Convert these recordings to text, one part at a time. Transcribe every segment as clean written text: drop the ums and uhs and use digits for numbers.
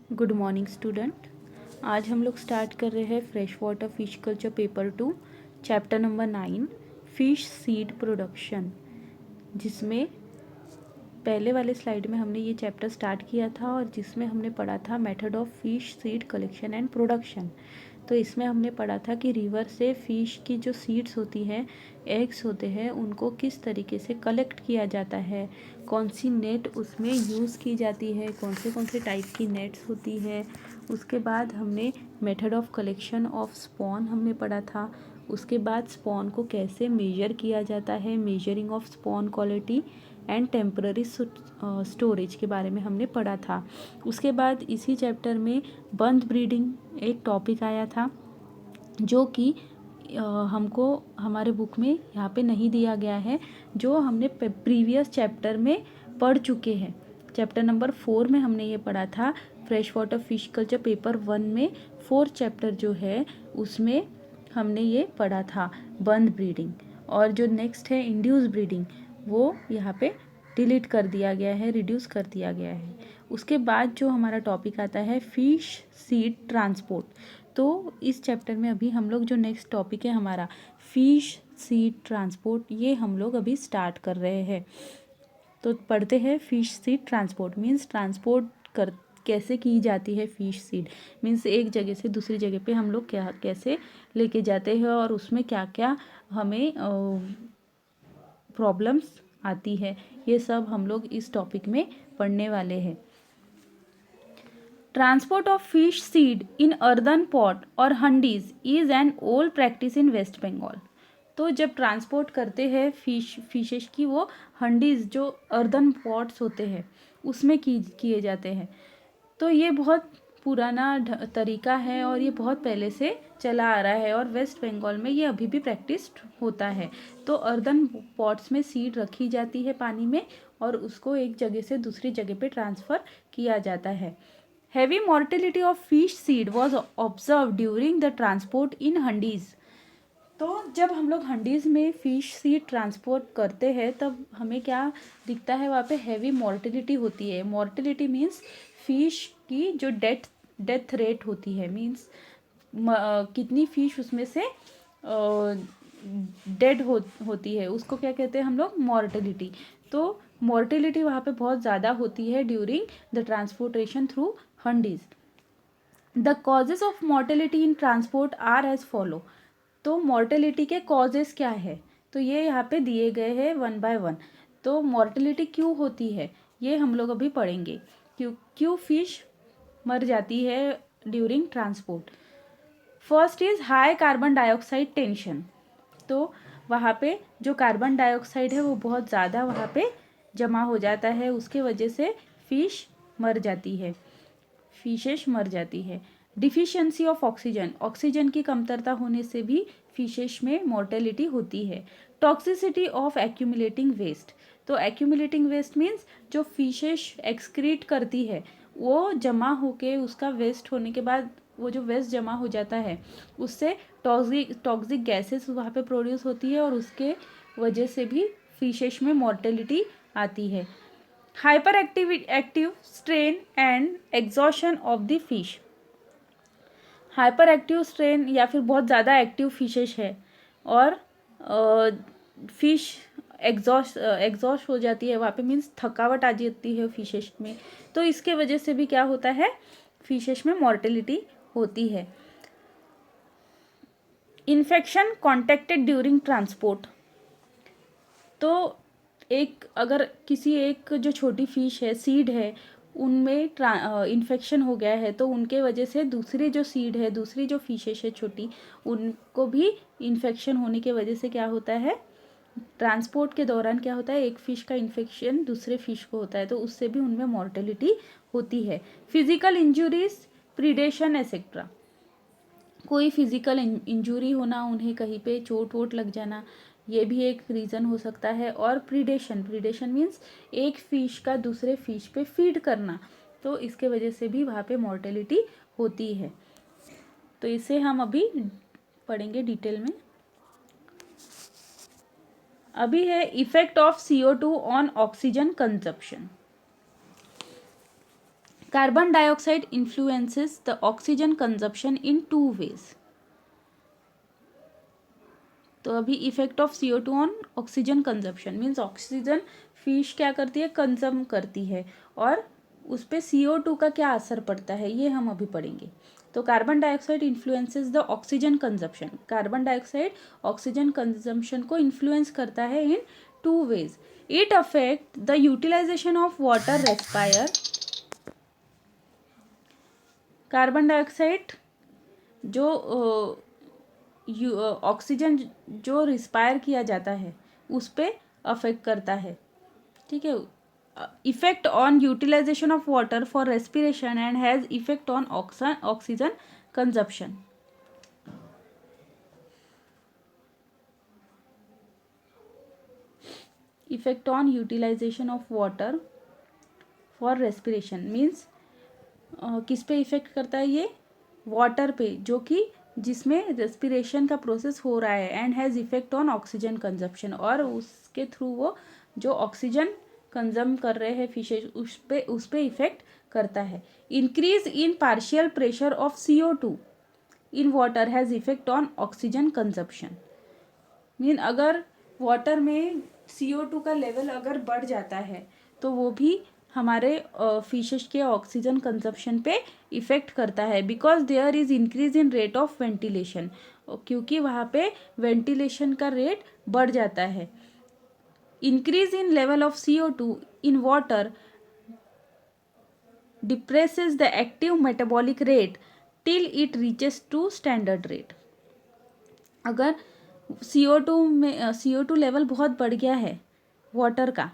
Good morning student. आज हम लोग स्टार्ट कर रहे हैं fresh water fish culture paper 2 chapter number 9 fish seed production, जिसमें पहले वाले स्लाइड में हमने ये चैप्टर स्टार्ट किया था और जिसमें हमने पढ़ा था method of fish seed collection and production. तो इसमें हमने पढ़ा था कि रिवर से फ़िश की जो सीड्स होती हैं, एग्स होते हैं, उनको किस तरीके से कलेक्ट किया जाता है, कौन सी नेट उसमें यूज़ की जाती है, कौन से टाइप की नेट्स होती है। उसके बाद हमने method of collection of spawn हमने पढ़ा था। उसके बाद स्पॉन को कैसे मेजर किया जाता है, measuring of spawn quality and temporary storage के बारे में हमने पढ़ा था। उसके बाद इसी चैप्टर में बंद ब्रीडिंग एक टॉपिक आया था, जो कि हमको हमारे बुक में यहाँ पे नहीं दिया गया है, जो हमने प्रीवियस चैप्टर में पढ़ चुके हैं। चैप्टर नंबर 4 में हमने ये पढ़ा था। Fresh water fish culture paper 1 में 4 चैप्टर जो है उसमें हमने ये पढ़ा था बंद ब्रीडिंग। और जो नेक्स्ट है इंड्यूस ब्रीडिंग, वो यहाँ पे डिलीट कर दिया गया है, रिड्यूस कर दिया गया है। उसके बाद जो हमारा टॉपिक आता है फिश सीड ट्रांसपोर्ट। तो इस चैप्टर में अभी हम लोग जो नेक्स्ट टॉपिक है हमारा फिश सीड ट्रांसपोर्ट, ये हम लोग अभी स्टार्ट कर रहे हैं। तो पढ़ते हैं fish seed transport means transport कर कैसे की जाती है। फिश सीड मीन्स एक जगह से दूसरी जगह पे हम लोग क्या कैसे लेके जाते हैं और उसमें क्या क्या हमें प्रॉब्लम्स आती है, ये सब हम लोग इस टॉपिक में पढ़ने वाले हैं। Transport of fish seed in earthen pot और handis is an old practice in West Bengal. तो जब ट्रांसपोर्ट करते हैं फिशेस की, वो हंडीज जो अर्दन पॉट्स होते हैं उसमें किए जाते हैं। तो ये बहुत पुराना तरीका है और ये बहुत पहले से चला आ रहा है और वेस्ट बंगाल में ये अभी भी प्रैक्टिस होता है। तो अर्दन पॉट्स में सीड रखी जाती है पानी में और उसको एक जगह से दूसरी जगह पे ट्रांसफ़र किया जाता है। Heavy mortality of fish seed was observe during the transport in handis. तो जब हम लोग हंडीज़ में फ़िश सीड ट्रांसपोर्ट करते हैं तब हमें क्या दिखता है, वहाँ पे हैवी मॉर्टेलिटी होती है। मॉर्टेलिटी मीन्स फ़िश की जो डेथ रेट होती है, मीन्स कितनी फ़िश उसमें से डेड होती है, उसको क्या कहते हैं हम लोग, मॉर्टेलिटी। तो मॉर्टेलिटी वहाँ पे बहुत ज़्यादा होती है during the transportation through handis. The causes of mortality in transport are as follow. तो मॉर्टेलिटी के कॉजेस क्या है, तो ये यहाँ पे दिए गए हैं 1 बाय 1। तो मॉर्टेलिटी क्यों होती है ये हम लोग अभी पढ़ेंगे। क्यों फिश मर जाती है during transport. First is high carbon dioxide tension. तो वहाँ पे जो कार्बन डाइऑक्साइड है वो बहुत ज़्यादा वहाँ पे जमा हो जाता है, उसके वजह से फिशेस मर जाती है। डिफिशियंसी ऑफ ऑक्सीजन, ऑक्सीजन की कमतरता होने से भी फिशेस में मॉर्टेलिटी होती है। टॉक्सिसिटी ऑफ एक्यूमुलेटिंग वेस्ट, तो एक्यूमुलेटिंग वेस्ट मीन्स जो फिशेस एक्सक्रीट करती है वो जमा होके, उसका वेस्ट होने के बाद वो जो वेस्ट जमा हो जाता है उससे टॉक्सिक गैसेस वहाँ पे प्रोड्यूस होती है और उसके वजह से भी फिशेस में मॉर्टेलिटी आती है। Hyper active strain and exhaustion of the fish. Hyper active strain या फिर बहुत ज़्यादा एक्टिव फिशेस है और फिश एग्जॉस्ट हो जाती है वहाँ पे, मीन्स थकावट आ जाती है फिशेस में। तो इसके वजह से भी क्या होता है, फिशेस में मॉर्टेलिटी होती है। Infection contacted during transport. तो अगर किसी एक जो छोटी फिश है, सीड है, उनमें इन्फेक्शन हो गया है तो उनके वजह से दूसरी जो सीड है, दूसरी जो फिशेस है छोटी, उनको भी इन्फेक्शन होने के वजह से क्या होता है, ट्रांसपोर्ट के दौरान क्या होता है, एक फ़िश का इन्फेक्शन दूसरे फिश को होता है तो उससे भी उनमें मॉर्टेलिटी होती है। फिजिकल इंजुरीज, प्रीडेशन एक्सेट्रा, कोई फिजिकल इंजुरी होना, उन्हें कहीं पे चोट वोट लग जाना, ये भी एक रीज़न हो सकता है। और प्रीडेशन मीन्स एक फ़िश का दूसरे फिश पे फीड करना, तो इसके वजह से भी वहाँ पे मॉर्टेलिटी होती है। तो इसे हम अभी पढ़ेंगे डिटेल में। अभी है effect of CO2 on oxygen consumption. Carbon dioxide influences the oxygen consumption in 2 ways. तो अभी effect of CO2 on oxygen consumption means oxygen fish क्या करती है, कंजम करती है, और उस पर CO2 का क्या असर पड़ता है ये हम अभी पढ़ेंगे. तो carbon dioxide influences the oxygen consumption. Carbon dioxide oxygen consumption को इन्फ्लुएंस करता है in 2 ways. It affect the utilization of water respire. Carbon dioxide जो ऑक्सीजन जो रिस्पायर किया जाता है उस पर अफेक्ट करता है. ठीक है. Effect on utilization of water for respiration and has effect on oxygen consumption. Effect on utilization of water for respiration means किस पे इफेक्ट करता है ये, वाटर पे, जो कि जिसमें रेस्पिरेशन का प्रोसेस हो रहा है, and has effect on oxygen consumption, और उसके थ्रू वो जो ऑक्सीजन कंजम कर रहे हैं फिशेज उस पे इफेक्ट करता है. Increase in partial pressure of CO2 in water has effect on oxygen consumption. Mean अगर वाटर में CO2 का लेवल अगर बढ़ जाता है तो वो भी हमारे फिशेस के ऑक्सीजन कंजप्शन पे इफ़ेक्ट करता है. Because there is increase in rate of ventilation, क्योंकि वहाँ पे वेंटिलेशन का रेट बढ़ जाता है. Increase in level of CO2 in water depresses the active metabolic rate till it reaches to standard rate. अगर CO2 लेवल बहुत बढ़ गया है वाटर का,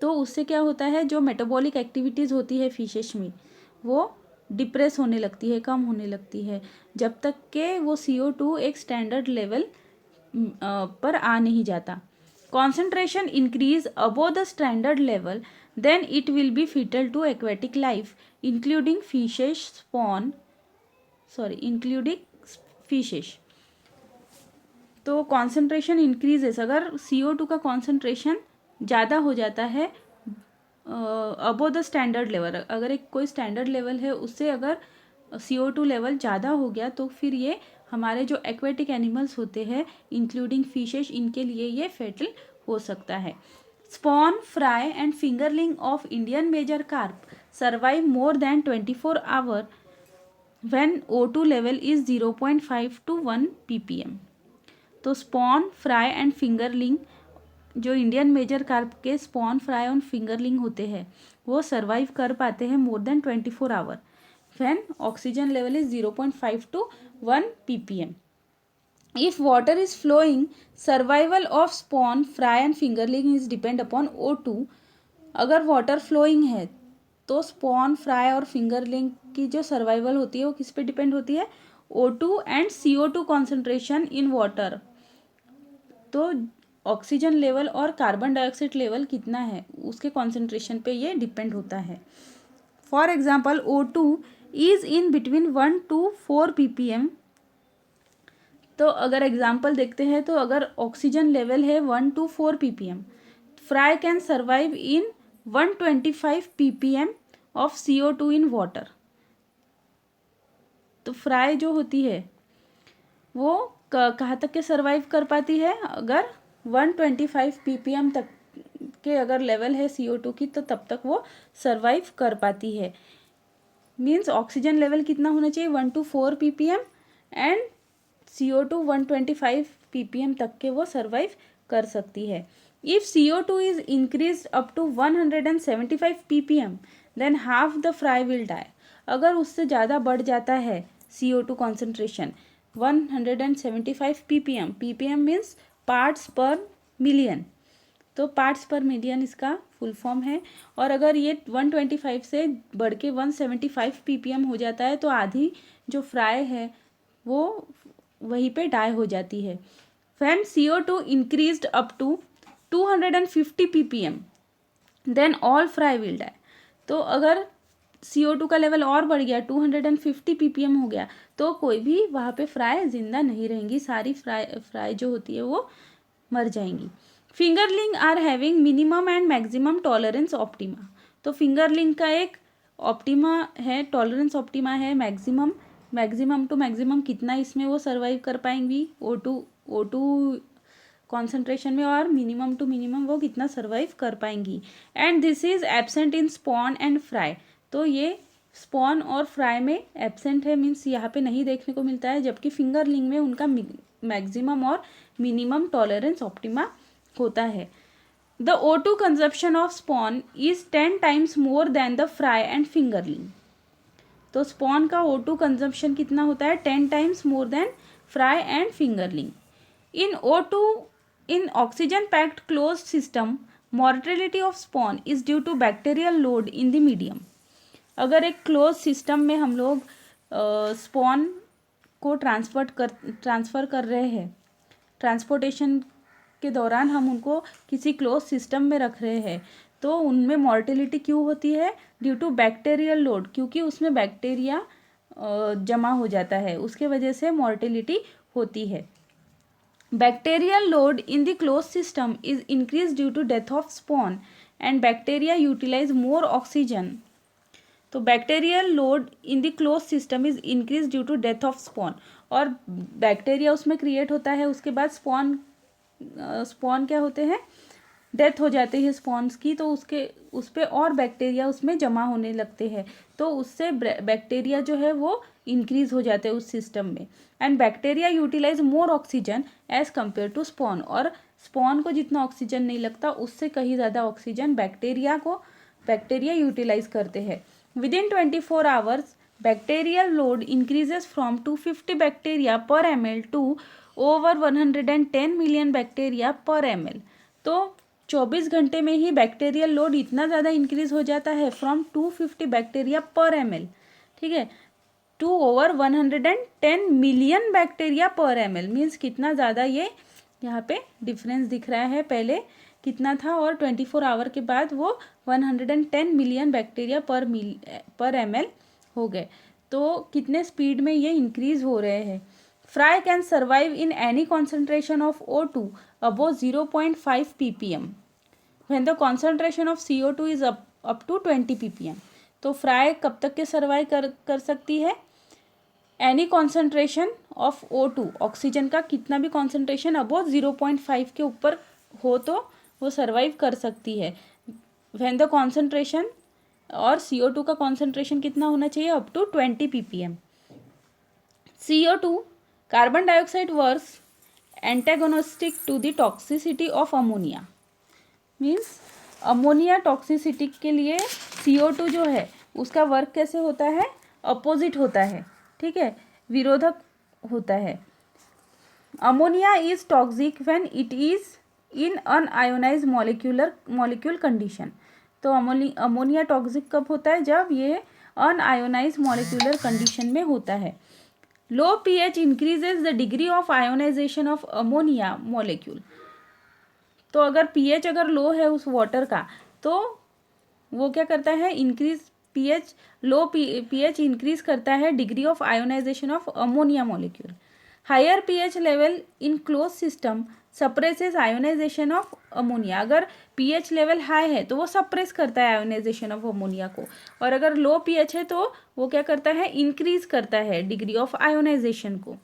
तो उससे क्या होता है, जो मेटाबॉलिक एक्टिविटीज़ होती है फिशेस में वो डिप्रेस होने लगती है, कम होने लगती है, जब तक के वो CO2 एक स्टैंडर्ड लेवल पर आ नहीं जाता. Concentration increase above the standard level then it will be fatal to aquatic life including fishes. तो कॉन्सेंट्रेशन इंक्रीजेस, अगर CO2 का कॉन्सेंट्रेशन ज़्यादा हो जाता है अबोव द स्टैंडर्ड लेवल, अगर एक कोई स्टैंडर्ड लेवल है उससे अगर CO2 लेवल ज़्यादा हो गया तो फिर ये हमारे जो एक्वेटिक एनिमल्स होते हैं इंक्लूडिंग फिशेस, इनके लिए ये फेटल हो सकता है. Spawn, fry and fingerling of Indian major carp survive more than 24 hour when O2 level is 0.5 to 1 ppm. तो स्पॉन, फ्राई एंड फिंगरलिंग, जो इंडियन मेजर कार्प के स्पॉन, फ्राई और फिंगरलिंग होते हैं वो सर्वाइव कर पाते हैं more than 24 hour when oxygen level is 0.5 to 1 ppm. If water is flowing, survival of spawn, fry and fingerling is depend upon O2. अगर वाटर फ्लोइंग है तो स्पॉन, फ्राई और फिंगरलिंग की जो सर्वाइवल होती है वो किस पे डिपेंड होती है, O2 and CO2 concentration in water. तो ऑक्सीजन लेवल और कार्बन डाइऑक्साइड लेवल कितना है उसके कॉन्सेंट्रेशन पे ये डिपेंड होता है. For example O2 is in between 1 to 4 ppm. तो अगर एग्जांपल देखते हैं तो अगर ऑक्सीजन लेवल है 1 to 4 ppm, fry can survive in 125 ppm of CO2 in water. तो फ्राई जो होती है वो कहाँ तक के सर्वाइव कर पाती है, अगर 125 ppm तक के अगर लेवल है CO2 की तो तब तक वो सर्वाइव कर पाती है. मीन्स ऑक्सीजन लेवल कितना होना चाहिए, 1 to 4 ppm and CO2 125 ppm तक के वो सर्वाइव कर सकती है. If CO2 is increase up to 175 ppm then half the fry will die. अगर उससे ज़्यादा बढ़ जाता है CO2 concentration 175 ppm, ppm means parts per million, तो पार्ट्स पर मिलियन इसका फुल फॉर्म है. और अगर ये 125 से बढ़ के 175 ppm हो जाता है तो आधी जो फ्राई है वो वहीं पे डाई हो जाती है. When CO2 increased up to 250 ppm then all fry will die. तो अगर CO2 का लेवल और बढ़ गया, 250 ppm हो गया, तो कोई भी वहाँ पे फ्राई जिंदा नहीं रहेंगी, सारी फ्राई जो होती है वो मर जाएंगी. Fingerling are having minimum and maximum tolerance optima. तो फिंगरलिंग का एक ऑप्टिमा है, टॉलरेंस ऑप्टिमा है, मैक्सिमम टू मैक्सिमम कितना इसमें वो सर्वाइव कर पाएंगी O2 कॉन्सेंट्रेशन में, और मिनिमम टू मिनिमम वो कितना सर्वाइव कर पाएंगी। And this is absent in spawn and fry. तो ये स्पॉन और फ्राई में एब्सेंट है, मीन्स यहाँ पे नहीं देखने को मिलता है, जबकि फिंगरलिंग में उनका मैक्सिमम और मिनिमम टॉलरेंस ऑप्टिमा होता है। The O2 consumption of spawn is 10 times more than the fry and fingerling. तो spawn का O2 consumption कितना होता है? 10 times more than fry and fingerling. In O2, in oxygen packed closed system, mortality of spawn is due to bacterial load in the medium. अगर एक close system में हम लोग स्पॉन को ट्रांसफ़र कर रहे हैं, ट्रांसपोर्टेशन के दौरान हम उनको किसी क्लोज सिस्टम में रख रहे हैं, तो उनमें मॉर्टेलिटी क्यों होती है? ड्यू टू बैक्टीरियल लोड, क्योंकि उसमें बैक्टीरिया जमा हो जाता है, उसके वजह से मॉर्टेलिटी होती है। Bacterial load in the close system is increase due to death of spawn and bacteria utilise more oxygen. तो bacterial load in the close system is increase due to death of spawn, और bacteria उसमें create होता है, उसके बाद spawn क्या होते हैं? डेथ हो जाती है स्पॉन्स की, तो उस पर और बैक्टीरिया उसमें जमा होने लगते हैं, तो उससे बैक्टीरिया जो है वो इंक्रीज हो जाते हैं उस सिस्टम में। And bacteria utilise more oxygen as compare to spawn, और स्पॉन को जितना ऑक्सीजन नहीं लगता उससे कहीं ज़्यादा ऑक्सीजन बैक्टीरिया यूटिलाइज करते हैं। Within 24 hours bacterial load increases from 250 bacteria per ml to over 110 million bacteria per ml। तो 24 घंटे में ही बैक्टीरियल लोड इतना ज़्यादा इंक्रीज हो जाता है, फ्रॉम 250 बैक्टीरिया पर ml, ठीक है, to over 110 million bacteria per ml। Means कितना ज़्यादा ये यहाँ पे डिफरेंस दिख रहा है, पहले कितना था और 24 आवर के बाद वो 110 मिलियन बैक्टीरिया पर ml हो गए। तो कितने स्पीड में ये इंक्रीज हो रहे हैं। Fry can survive in any concentration of O2 above 0.5 ppm when the concentration of CO2 is up to 20 ppm। तो फ्राई कब तक के सर्वाइव कर सकती है? Any concentration of O2, oxygen का कितना भी कॉन्सेंट्रेशन अबोव 0.5 के ऊपर हो तो वो सर्वाइव कर सकती है। व्हेन द कॉन्सेंट्रेशन, और CO2 का कॉन्सेंट्रेशन कितना होना चाहिए? Up to 20 ppm। CO2 carbon dioxide works antagonistic to the toxicity of ammonia. Means ammonia toxicity के लिए CO2 जो है उसका वर्क कैसे होता है? अपोजिट होता है, ठीक है, विरोधक होता है। Ammonia is toxic when it is in unionised molecule condition. तो अमोनिया टॉक्सिक कब होता है? जब ये अनआयोनाइज्ड मॉलिक्यूलर कंडीशन में होता है। Low pH increases the degree of ionization of ammonia molecule. तो अगर pH अगर लो है उस वाटर का, तो वो क्या करता है? लो pH इंक्रीज करता है degree of ionization of ammonia molecule. Higher pH level in close system suppresses ionization of ammonia. अगर pH लेवल हाई है तो वो सप्रेस करता है आयोनाइजेशन ऑफ अमोनिया को, और अगर लो pH है तो वो क्या करता है? इंक्रीज करता है डिग्री ऑफ आयोनाइजेशन को,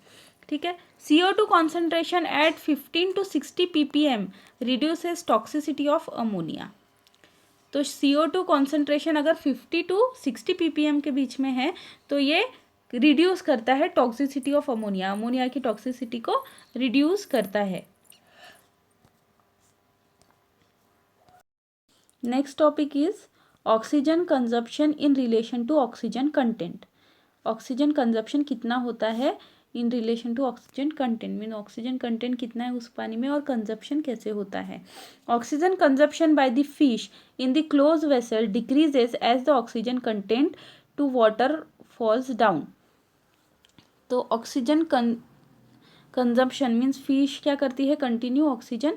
ठीक है। CO2 concentration eight 15 to 60 ppm reduces toxicity of ammonia. तो CO2 कॉन्सेंट्रेशन अगर 50 to 60 ppm के बीच में है तो ये रिड्यूस करता है टॉक्सिसिटी ऑफ अमोनिया की टॉक्सिसिटी को रिड्यूस करता है। Next topic is oxygen consumption in relation to oxygen content. Oxygen consumption कितना होता है in relation to oxygen content, mean oxygen content कितना है उस पानी में और कंजप्शन कैसे होता है। Oxygen consumption by the fish in the close vessel decreases as the oxygen content to water falls down. तो ऑक्सीजन कंजप्शन मीन्स फिश क्या करती है? कंटिन्यू ऑक्सीजन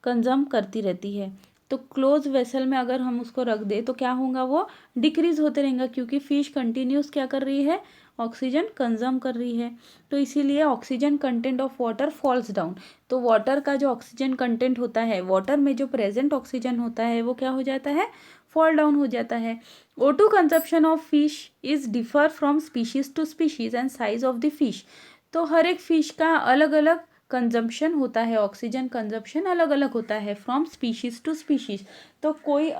कंजम करती रहती है। तो क्लोज वेसल में अगर हम उसको रख दे तो क्या होगा? वो डिक्रीज होते रहेगा, क्योंकि फिश कंटिन्यूस क्या कर रही है? ऑक्सीजन कंजम कर रही है। तो इसीलिए oxygen content of water falls down. तो वाटर का जो ऑक्सीजन कंटेंट होता है, वाटर में जो प्रेजेंट ऑक्सीजन होता है वो क्या हो जाता है? फॉल डाउन हो जाता है। O2 consumption of fish is differ from species to species and size of the fish. तो हर एक फिश का अलग अलग कंजम्पशन होता है, ऑक्सीजन कंजम्पशन अलग अलग होता है फ्रॉम स्पीशीज टू स्पीशीज। तो कोई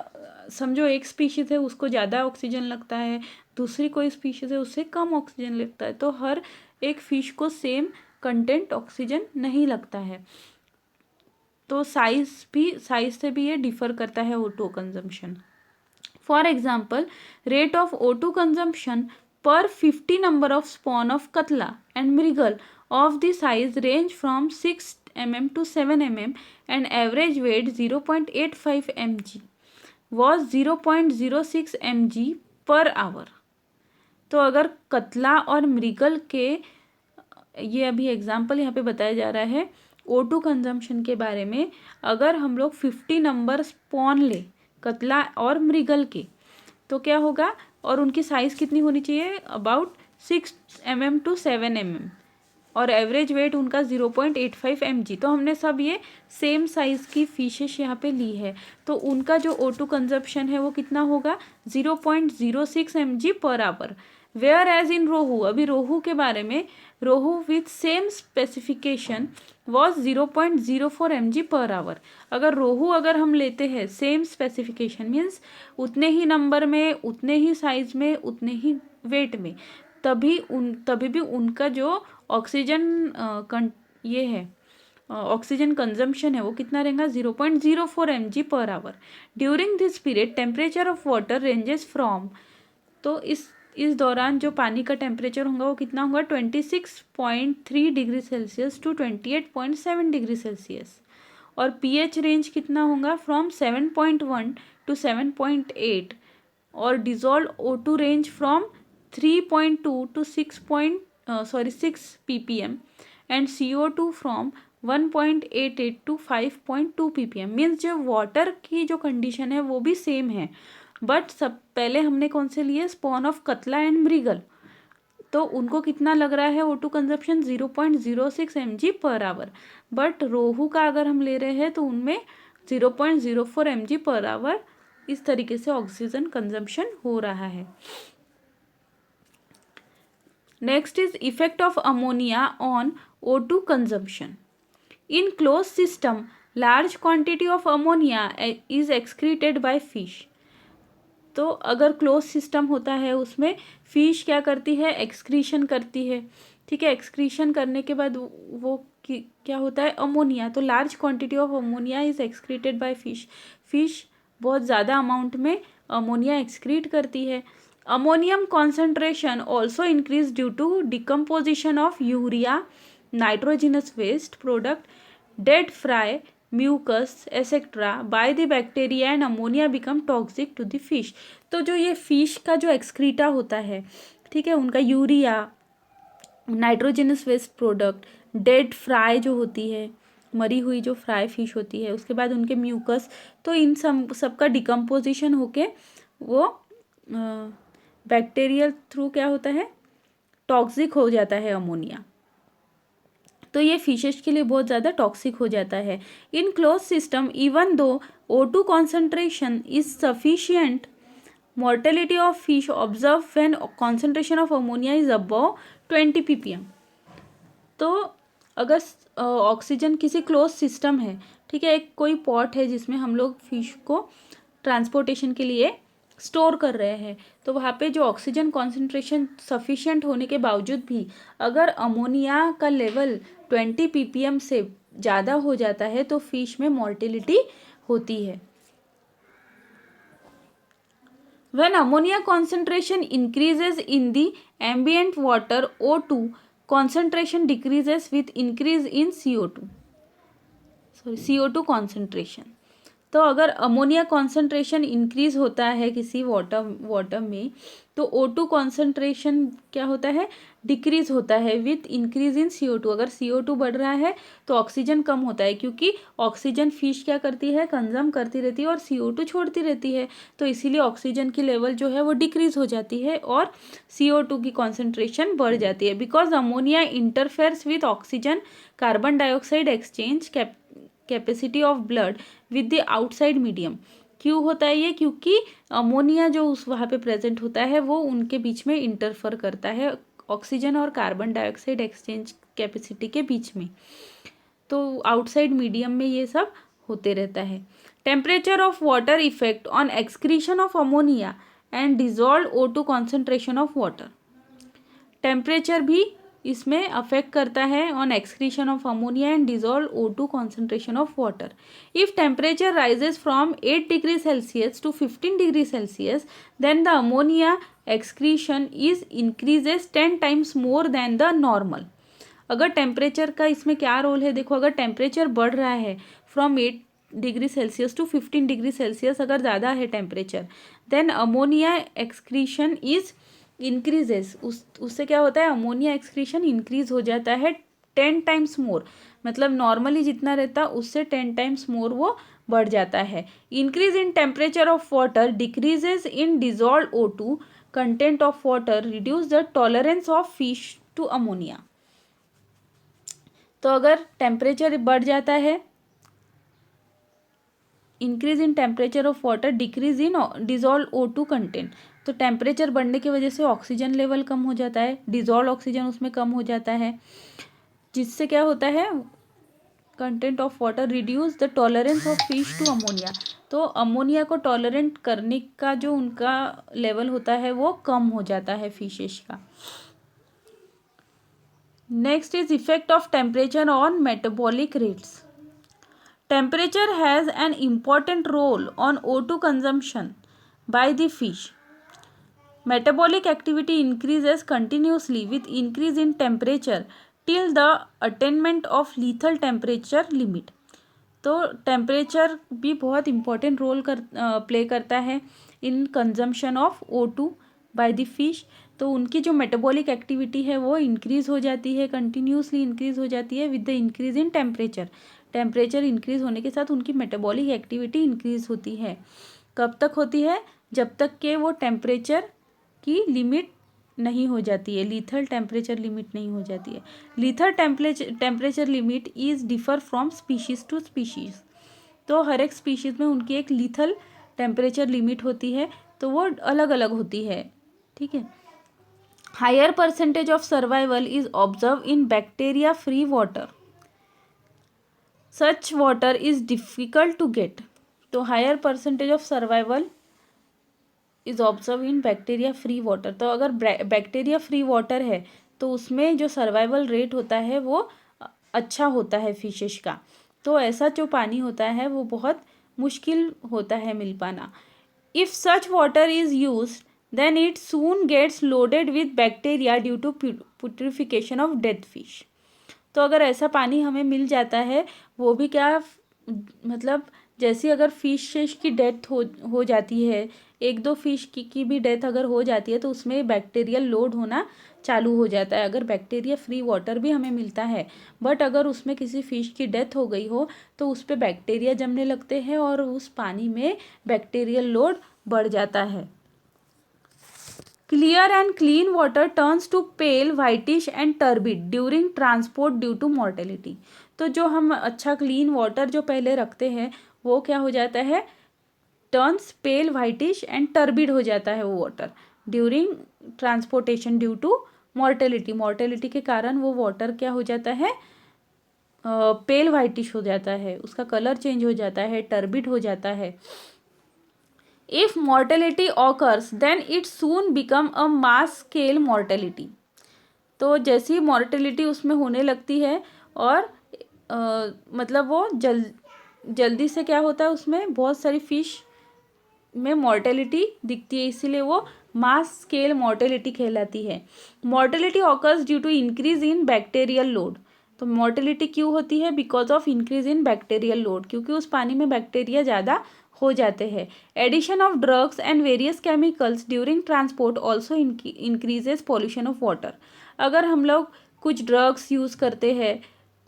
समझो एक स्पीशीज है उसको ज़्यादा ऑक्सीजन लगता है, दूसरी कोई स्पीशीज है उससे कम ऑक्सीजन लगता है, तो हर एक फिश को सेम कंटेंट ऑक्सीजन नहीं लगता है। तो साइज से भी ये डिफर करता है O2 consumption. For example, rate of O2 consumption per 50 number of spawn of katla and mrigal of the size range from 6 mm to 7 mm and average weight 0.85 mg was 0.06 mg per hour। तो अगर कतला और मृगल के, ये अभी example यहाँ पे बताया जा रहा है O2 कंजम्पशन के बारे में, अगर हम लोग 50 नंबर स्पॉन ले कतला और मृगल के तो क्या होगा, और उनकी साइज़ कितनी होनी चाहिए, अबाउट 6 mm टू 7 mm, और एवरेज वेट उनका 0.85 mg। तो हमने सब ये सेम साइज़ की फिशेस यहाँ पे ली है, तो उनका जो O2 कंजप्शन है वो कितना होगा, 0.06 mg per hour. Where as in rohu, अभी रोहू के बारे में, rohu with same specification was 0.04 mg per hour. अगर रोहू अगर हम लेते हैं सेम स्पेसिफिकेशन मीन्स उतने ही नंबर में, उतने ही साइज में, उतने ही वेट में, तभी भी उनका जो ऑक्सीजन ये है ऑक्सीजन कंजम्पशन है वो कितना रहेगा, 0.04 mg per our. During this period temperature of water ranges from, तो इस दौरान जो पानी का टेम्परेचर होगा वो कितना होगा, 26.3 degree Celsius to 28.7 degree Celsius, और pH रेंज कितना होगा, फ्रॉम 7.1 टू 7.8, और dissolve O2 range from 3.2 to 6 ppm and CO2 from 1.88 to 5.2 ppm। Means जो वाटर की जो कंडीशन है वो भी सेम है, बट सब पहले हमने कौन से लिए, spawn of catla and mrigal, तो उनको कितना लग रहा है O2 consumption, 0.06 mg per hour. But rohu का अगर हम ले रहे हैं तो उनमें 0.04 mg पर आवर इस तरीके से ऑक्सीजन कंजप्शन हो रहा है। Next is effect of ammonia on O2 consumption. In close system large quantity of ammonia is excreted by fish. तो अगर क्लोज सिस्टम होता है उसमें फिश क्या करती है, एक्सक्रीशन करती है, ठीक है। एक्सक्रीशन करने के बाद वो क्या होता है, अमोनिया। तो large quantity of ammonia is excreted by fish. Fish बहुत ज़्यादा अमाउंट में अमोनिया एक्सक्रीट करती है। Ammonium concentration also increase due to decomposition of urea, nitrogenous waste product, dead fry, mucus etcetera by the bacteria and ammonia become toxic to the fish. तो जो ये fish का जो एक्सक्रीटा होता है, ठीक है, उनका urea, nitrogenous waste product, dead fry जो होती है, मरी हुई जो फ्राई फिश होती है, उसके बाद उनके म्यूकस, तो इन सब का डिकम्पोजिशन होके वो बैक्टीरियल थ्रू क्या होता है, टॉक्सिक हो जाता है अमोनिया। तो ये फिशेस के लिए बहुत ज़्यादा टॉक्सिक हो जाता है। इन close system even though O2 concentration is sufficient, mortality of fish observed when concentration of ammonia is above 20 ppm। तो अगर ऑक्सीजन किसी क्लोज सिस्टम है, ठीक है, एक कोई पॉट है जिसमें हम लोग फिश को ट्रांसपोर्टेशन के लिए स्टोर कर रहे हैं, तो वहाँ पे जो ऑक्सीजन कॉन्सेंट्रेशन सफिशिएंट होने के बावजूद भी अगर अमोनिया का लेवल 20 ppm से ज़्यादा हो जाता है तो फिश में मॉर्टेलिटी होती है। When ammonia concentration increases in the ambient water, O2 concentration decreases with increase in CO2 concentration। तो अगर अमोनिया कॉन्सेंट्रेशन इंक्रीज होता है किसी वाटर में तो O2 कॉन्सेंट्रेशन क्या होता है, डिक्रीज होता है विथ इंक्रीज इन CO2। अगर CO2 बढ़ रहा है तो ऑक्सीजन कम होता है, क्योंकि ऑक्सीजन फिश क्या करती है, कंज्यूम करती रहती है और CO2 छोड़ती रहती है, तो इसीलिए ऑक्सीजन की लेवल जो है वो डिक्रीज हो जाती है और CO2 की कॉन्सेंट्रेशन बढ़ जाती है। Because ammonia interferes with oxygen carbon dioxide exchange capacity of blood with the outside medium. क्यों होता है ये? क्योंकि अमोनिया जो उस वहाँ पे प्रेजेंट होता है वो उनके बीच में इंटरफर करता है ऑक्सीजन और कार्बन डाइऑक्साइड एक्सचेंज कैपेसिटी के बीच में, तो आउटसाइड मीडियम में ये सब होते रहता है। Temperature of water effect on excretion of ammonia and dissolve O2 concentration of water. Temperature भी इसमें अफेक्ट करता है on excretion of ammonia and dissolve O2 concentration of water. If temperature rises from 8 degree Celsius to 15 degree Celsius then the ammonia excretion is increases 10 times more than the normal. अगर temperature का इसमें क्या role है, देखो अगर temperature बढ़ रहा है from 8 degree Celsius to 15 degree Celsius, अगर ज़्यादा है temperature, then ammonia excretion is increases, उससे क्या होता है, अमोनिया एक्सक्रीशन इंक्रीज हो जाता है 10 टाइम्स मोर, मतलब नॉर्मली जितना रहता उससे 10 टाइम्स मोर वो बढ़ जाता है। Increase in temperature of water decreases in dissolve O2 content of water, reduce the tolerance of fish to ammonia. तो अगर टेम्परेचर बढ़ जाता है, increase in temperature of water decrease in dissolve O2 content, तो टेम्परेचर बढ़ने की वजह से ऑक्सीजन लेवल कम हो जाता है, डिजॉल्व ऑक्सीजन उसमें कम हो जाता है, जिससे क्या होता है, content of water, reduce the tolerance of fish to ammonia, तो अमोनिया को टॉलरेंट करने का जो उनका लेवल होता है वो कम हो जाता है फिशेस का। Next is effect of temperature on metabolic rates. Temperature has an important role on O2 consumption by the fish. Metabolic activity increases continuously with increase in temperature till the attainment of lethal temperature limit. तो temperature भी बहुत important role play करता है in consumption of O2 bye the fish. तो उनकी जो metabolic activity है वो इंक्रीज़ हो जाती है, कंटिन्यूसली इंक्रीज़ हो जाती है with the increase in temperature. Temperature increase होने के साथ उनकी मेटाबॉलिक एक्टिविटी इंक्रीज़ होती है। कब तक होती है? जब तक के वो टेम्परेचर की लिमिट नहीं हो जाती है, लीथल टेम्परेचर लिमिट नहीं हो जाती है। Lethal temperature limit is differ from species to species. तो हर एक स्पीशीज़ में उनकी एक लीथल टेम्परेचर लिमिट होती है, तो वो अलग अलग होती है, ठीक है। Higher percentage of survival is observe in bacteria free water, such water is difficult to get. तो higher percentage of survival is observe in bacteria free water, तो अगर बैक्टीरिया फ्री वाटर है तो उसमें जो सर्वाइवल रेट होता है वो अच्छा होता है फिशेस का। तो ऐसा जो पानी होता है वो बहुत मुश्किल होता है मिल पाना। If such water is used then it soon gets loaded with bacteria due to putrefaction of dead fish. तो अगर ऐसा पानी हमें मिल जाता है, वो भी क्या, मतलब जैसे अगर फिश की डेथ हो जाती है, एक दो फिश की भी डेथ अगर हो जाती है तो उसमें बैक्टीरियल लोड होना चालू हो जाता है। अगर बैक्टीरिया फ्री वाटर भी हमें मिलता है बट अगर उसमें किसी फिश की डेथ हो गई हो तो उस पर बैक्टीरिया जमने लगते हैं और उस पानी में बैक्टीरियल लोड बढ़ जाता है। Clear and clean water turns to pale, whitish and turbid during transport due to mortality. तो जो हम अच्छा क्लीन वाटर जो पहले रखते हैं वो क्या हो जाता है, turns pale, whitish and turbid हो जाता है वो water during transportation due to mortality. Mortality के कारण वो वाटर क्या हो जाता है, पेल वाइटिश हो जाता है, उसका कलर चेंज हो जाता है, टर्बिड हो जाता है। If mortality occurs then it soon become a mass scale mortality. तो जैसी मॉर्टेलिटी उसमें होने लगती है और मतलब वो जल्दी से क्या होता है, उसमें बहुत सारी फिश में मॉर्टेलिटी दिखती है, इसीलिए वो मास स्केल मॉर्टेलिटी कहलाती है। Mortality occurs due to increase in bacterial load. तो मॉर्टेलिटी क्यों होती है, because of increase in bacterial load, क्योंकि उस पानी में बैक्टीरिया ज़्यादा हो जाते हैं। Addition of drugs and various chemicals during transport also increases pollution of water. अगर हम लोग कुछ ड्रग्स यूज़ करते हैं,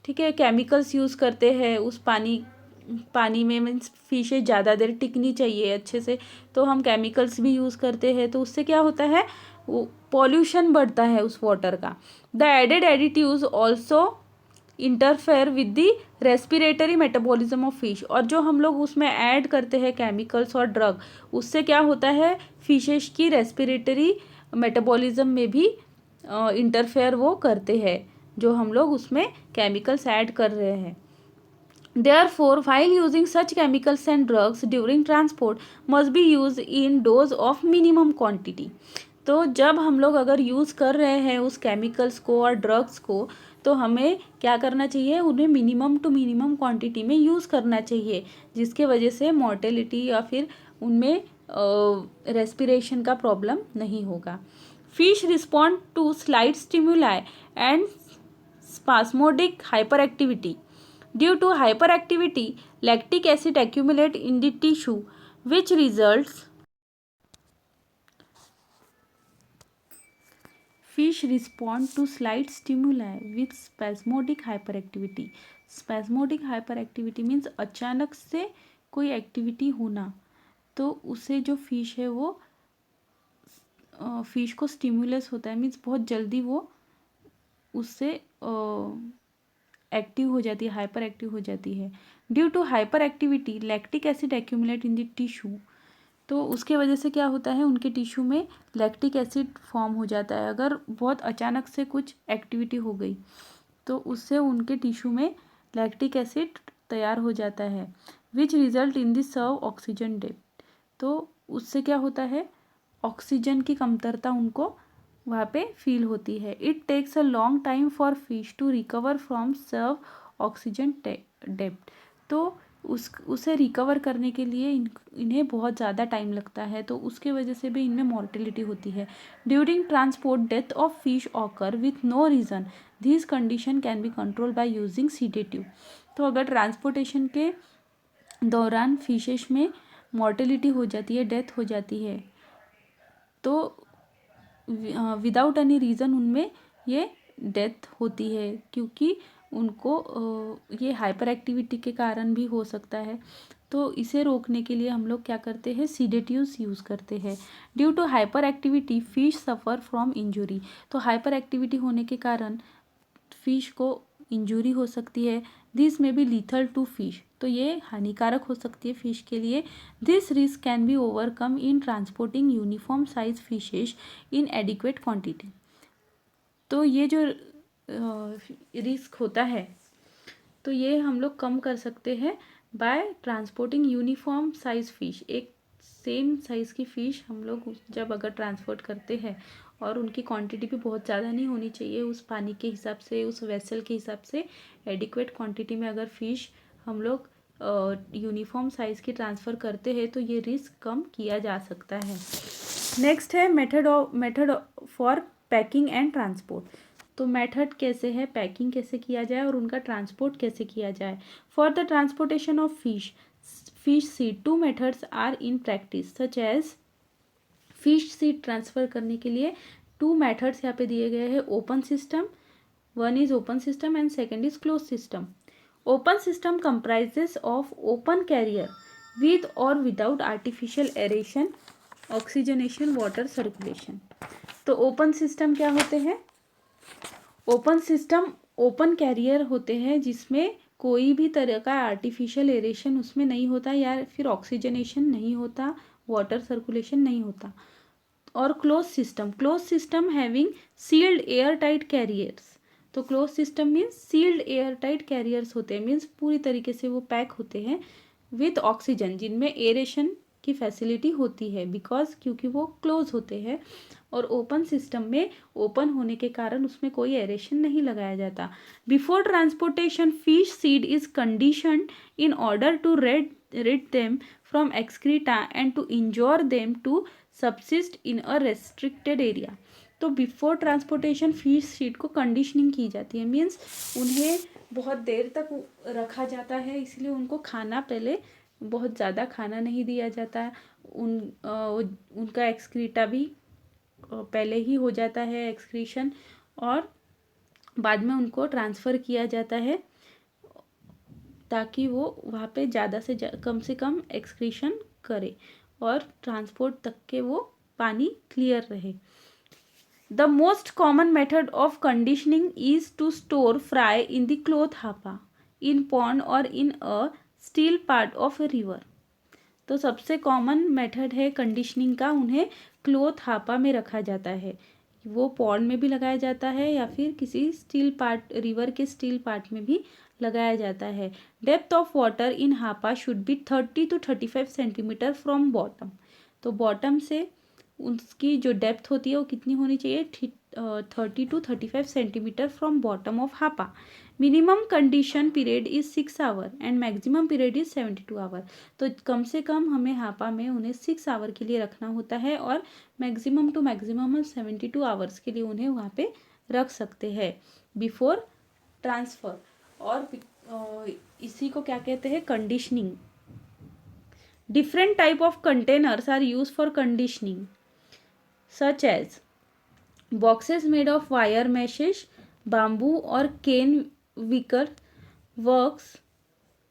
ठीक है, केमिकल्स यूज़ करते हैं उस पानी में, मीन्स फिशें ज़्यादा देर टिकनी चाहिए अच्छे से, तो हम केमिकल्स भी यूज़ करते हैं, तो उससे क्या होता है, वो पॉल्यूशन बढ़ता है उस वाटर का। The added additives also interfere with the respiratory metabolism of fish. और जो हम लोग उसमें ऐड करते हैं केमिकल्स और ड्रग, उससे क्या होता है, फिशेस की रेस्पिरेटरी मेटाबॉलिज्म में भी इंटरफेयर वो करते हैं, जो हम लोग उसमें केमिकल्स ऐड कर रहे हैं। Therefore, while using such chemicals and drugs during transport must be used in dose of minimum quantity। तो जब हम लोग अगर यूज़ कर रहे हैं उस केमिकल्स को और ड्रग्स को, तो हमें क्या करना चाहिए, उन्हें मिनिमम टू मिनिमम क्वांटिटी में यूज़ करना चाहिए, जिसके वजह से मॉर्टेलिटी या फिर उनमें रेस्पिरेशन का प्रॉब्लम नहीं होगा। Fish respond to slight stimuli and spasmodic hyper activity. Due to hyperactivity, lactic acid accumulate in the tissue, which results fish respond to slight stimuli with spasmodic hyperactivity। Spasmodic hyperactivity means अचानक से कोई activity होना, तो उसे जो fish है वो fish को स्टिमुलस होता है, मीन्स बहुत जल्दी वो उससे एक्टिव हो जाती है, हाइपर एक्टिव हो जाती है। Due to hyper activity lactic acid accumulate in the tissue. तो उसके वजह से क्या होता है, उनके टिश्यू में लैक्टिक एसिड फॉर्म हो जाता है। अगर बहुत अचानक से कुछ एक्टिविटी हो गई तो उससे उनके टिश्यू में लैक्टिक एसिड तैयार हो जाता है, which result in the severe oxygen depth. तो उससे क्या होता है, ऑक्सीजन की कमतरता उनको वहाँ पे फील होती है। It takes a long time for fish to recover from severe oxygen depth. तो उसे रिकवर करने के लिए इन्हें बहुत ज़्यादा टाइम लगता है, तो उसके वजह से भी इनमें मॉर्टेलिटी होती है। During transport death of fish occur with no reason, this condition can be control by using sedative. तो अगर ट्रांसपोर्टेशन के दौरान फिशेस में मॉर्टेलिटी हो जाती है, डेथ हो जाती है, तो विदाउट एनी रीज़न उनमें ये डेथ होती है, क्योंकि उनको ये हाइपर एक्टिविटी के कारण भी हो सकता है। तो इसे रोकने के लिए हम लोग क्या करते हैं, सीडेटिव्स यूज़ करते हैं। Due to hyper activity fish suffer from injury. तो हाइपर एक्टिविटी होने के कारण फिश को इंजुरी हो सकती है। दिस में बी लीथल टू फिश। तो ये हानिकारक हो सकती है फिश के लिए। This risk can be overcome in transporting uniform size fishes in adequate quantity. तो ये जो रिस्क होता है, तो ये हम लोग कम कर सकते हैं by transporting uniform size fish. एक सेम साइज़ की फ़िश हम लोग जब अगर ट्रांसपोर्ट करते हैं, और उनकी क्वांटिटी भी बहुत ज़्यादा नहीं होनी चाहिए, उस पानी के हिसाब से, उस वेसल के हिसाब से एडिक्वेट क्वांटिटी में अगर फ़िश हम लोग यूनिफॉर्म साइज़ की ट्रांसफ़र करते हैं, तो ये रिस्क कम किया जा सकता है। नेक्स्ट है method for packing and transport. तो मेथड कैसे है, पैकिंग कैसे किया जाए और उनका ट्रांसपोर्ट कैसे किया जाए। For the transportation of fish seed, 2 methods are in practice such as. Fish seed transfer करने के लिए 2 मेथड्स यहाँ पे दिए गए हैं। Open system, one is open system and second is close system. Open system comprises of open carrier with और without artificial aeration, oxygenation, water circulation. तो ओपन सिस्टम क्या होते हैं, ओपन सिस्टम ओपन कैरियर होते हैं जिसमें कोई भी तरह का आर्टिफिशियल एरेशन उसमें नहीं होता, या फिर ऑक्सीजनेशन नहीं होता, वाटर सर्कुलेशन नहीं होता। और close system having sealed air tight carriers. तो close system means sealed air tight carriers होते हैं, मीन्स पूरी तरीके से वो पैक होते हैं विथ ऑक्सीजन, जिनमें एरेशन की फैसिलिटी होती है, बिकॉज क्योंकि वो क्लोज होते हैं। और ओपन सिस्टम में ओपन होने के कारण उसमें कोई एरेशन नहीं लगाया जाता। Before transportation fish seed is conditioned in order to rid them from excreta and to injure them to subsist in a restricted area। तो बिफोर ट्रांसपोर्टेशन फिश सीड को कंडीशनिंग की जाती है, मीन्स उन्हें बहुत देर तक रखा जाता है, इसलिए उनको खाना पहले बहुत ज़्यादा खाना नहीं दिया जाता। उनका एक्सक्रीटा भी पहले ही हो जाता है, एक्सक्रीशन, और बाद में उनको ट्रांसफ़र किया जाता है ताकि वो वहाँ पे ज़्यादा से कम एक्सक्रीशन करे और ट्रांसपोर्ट तक के वो पानी क्लियर रहे। The most common method of conditioning is to store fry in the cloth hapa in pond और in a still part of a river. तो सबसे कॉमन मेथड है कंडीशनिंग का, उन्हें क्लोथ हापा में रखा जाता है। वो पॉन्ड में भी लगाया जाता है या फिर किसी स्टील पार्ट, रिवर के स्टील पार्ट में भी लगाया जाता है। Depth of water in Hapa should be 30 to 35 centimetre from bottom. तो बॉटम से उसकी जो डेप्थ होती है वो कितनी होनी चाहिए, 30 to 35 centimetre from bottom of hapa. Minimum condition period is 6 hour and maximum period is 72 hour. तो कम से कम हमें हापा में उन्हें 6 आवर के लिए रखना होता है और मैक्सिमम टू मैक्सिमम हम 72 आवर्स के लिए उन्हें वहाँ पे रख सकते हैं बिफोर ट्रांसफ़र। और इसी को क्या कहते हैं, conditioning. Different type of containers are use for conditioning such as boxes made of wire meshes, bamboo or cane wicker works,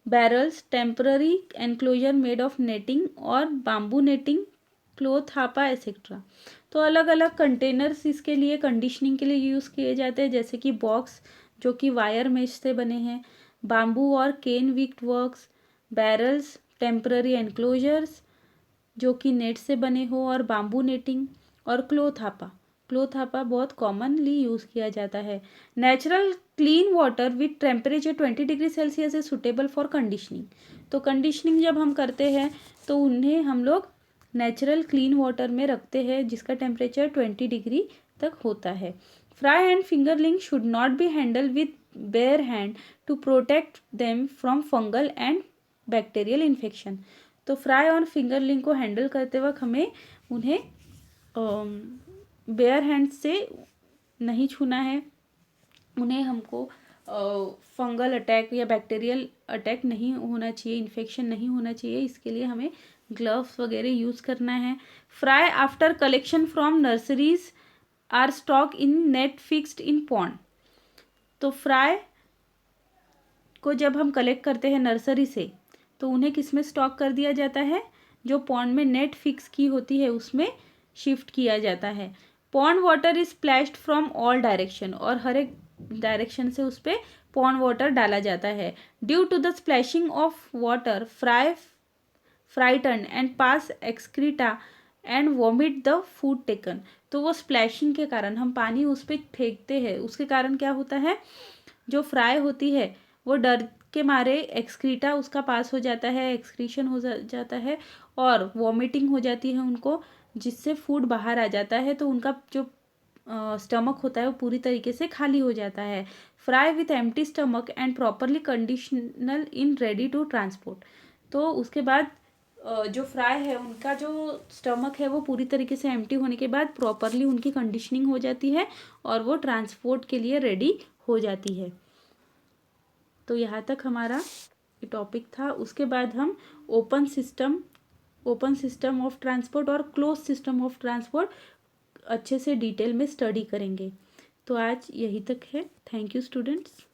barrels, temporary enclosure made of netting और bamboo netting, क्लोथ हापा etcetera. तो अलग अलग containers इसके लिए conditioning के लिए use किए जाते हैं, जैसे कि बॉक्स जो कि वायर मेश से बने हैं, बाम्बू और cane wicker works, barrels, temporary enclosures जो कि नेट से बने हो और बाम्बू नेटिंग, और क्लोथ हापा। क्लोथ हापा बहुत कॉमनली यूज़ किया जाता है। Natural clean water with temperature 20 degree Celsius is suitable for conditioning. तो कंडीशनिंग जब हम करते हैं तो उन्हें हम लोग नेचुरल क्लीन वाटर में रखते हैं जिसका टेम्परेचर 20 डिग्री तक होता है। Fry and fingerling should not be handle with bare hand to protect them from fungal and bacterial infection. तो फ्राई और फिंगरलिंग को हैंडल करते वक्त हमें उन्हें बेयर हैंड से नहीं छूना है, उन्हें हमको फंगल अटैक या बैक्टीरियल अटैक नहीं होना चाहिए, इन्फेक्शन नहीं होना चाहिए, इसके लिए हमें ग्लव्स वगैरह यूज़ करना है। Fry after collection from nurseries are stock in net fixed in pond. तो फ्राई को जब हम कलेक्ट करते हैं नर्सरी से तो उन्हें किस में स्टॉक कर दिया जाता है, जो पॉन्ड में नेट फिक्स की होती है उसमें शिफ्ट किया जाता है। Pond water is splashed from all direction, और हर एक डायरेक्शन से उस पर पॉन्ड वाटर डाला जाता है। Due to the splashing of water fry frighten and pass excreta and vomit the food taken. तो वो स्प्लैशिंग के कारण, हम पानी उस पर फेंकते हैं, उसके कारण क्या होता है, जो फ्राई होती है वो डर के मारे एक्सक्रीटा उसका पास हो जाता है, एक्सक्रीशन हो जाता है और वॉमिटिंग हो जाती है उनको, जिससे फूड बाहर आ जाता है। तो उनका जो स्टमक होता है वो पूरी तरीके से खाली हो जाता है। Fry with empty stomach and properly conditional in ready to transport. तो उसके बाद जो फ्राई है उनका जो स्टमक है वो पूरी तरीके से एम्प्टी होने के बाद प्रॉपरली उनकी कंडीशनिंग हो जाती है और वो ट्रांसपोर्ट के लिए रेडी हो जाती है। तो यहाँ तक हमारा टॉपिक था। उसके बाद हम ओपन सिस्टम ऑफ ट्रांसपोर्ट और क्लोज सिस्टम ऑफ ट्रांसपोर्ट अच्छे से डिटेल में स्टडी करेंगे। तो आज यही तक है। Thank you students.